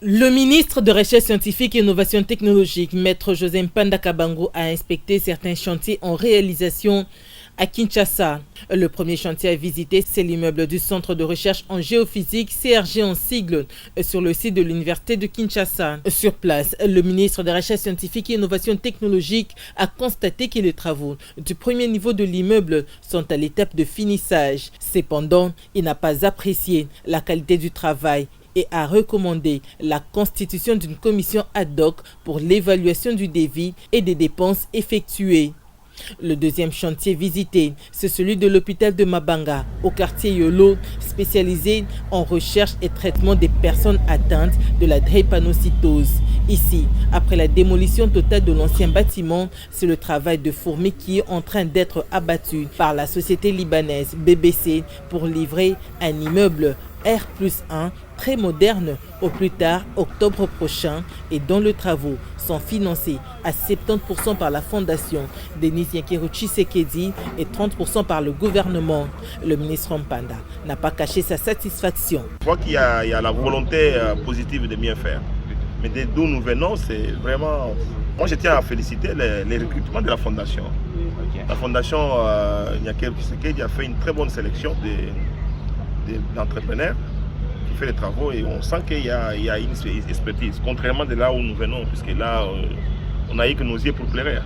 Le ministre de Recherche scientifique et Innovation technologique, Maître José Mpanda Kabango, a inspecté certains chantiers en réalisation à Kinshasa. Le premier chantier à visiter, c'est l'immeuble du Centre de recherche en géophysique, CRG en sigle, sur le site de l'Université de Kinshasa. Sur place, le ministre de Recherche scientifique et Innovation technologique a constaté que les travaux du premier niveau de l'immeuble sont à l'étape de finissage. Cependant, il n'a pas apprécié la qualité du travail et a recommandé la constitution d'une commission ad hoc pour l'évaluation du devis et des dépenses effectuées. Le deuxième chantier visité, c'est celui de l'hôpital de Mabanga, au quartier Yolo, spécialisé en recherche et traitement des personnes atteintes de la drépanocytose. Ici, après la démolition totale de l'ancien bâtiment, c'est le travail de fourmi qui est en train d'être abattu par la société libanaise BBC pour livrer un immeuble R+1 très moderne au plus tard octobre prochain et dont les travaux sont financés à 70% par la fondation Denis Nyakeru Tshisekedi et 30% par le gouvernement. Le ministre Mpanda n'a pas caché sa satisfaction. Je crois qu'il y a la volonté positive de bien faire. Mais d'où nous venons, c'est vraiment... Moi, je tiens à féliciter les recrutements de la fondation. La fondation Nyakeru Tshisekedi a fait une très bonne sélection d'entrepreneurs qui fait les travaux et on sent qu'il y a une expertise, contrairement de là où nous venons, puisque là, on n'a eu que nos yeux pour plaire.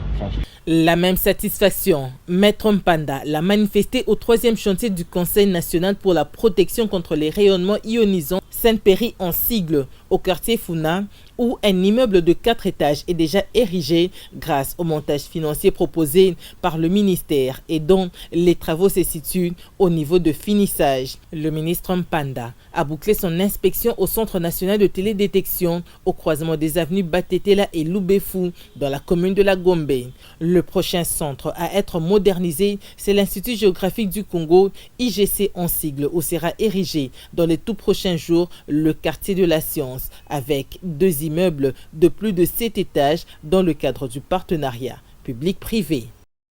La même satisfaction, Maître Mpanda l'a manifesté au troisième chantier du Conseil national pour la protection contre les rayonnements ionisants Saint-Péry en sigle, au quartier Funa, où un immeuble de 4 étages est déjà érigé grâce au montage financier proposé par le ministère et dont les travaux se situent au niveau de finissage. Le ministre Mpanda a bouclé son inspection au Centre national de télédétection au croisement des avenues Batetela et Loubefou dans la commune de la Gombe. Le prochain centre à être modernisé, c'est l'Institut géographique du Congo, IGC en sigle, où sera érigé dans les tout prochains jours le quartier de la science avec 2 immeubles de plus de 7 étages dans le cadre du partenariat public-privé.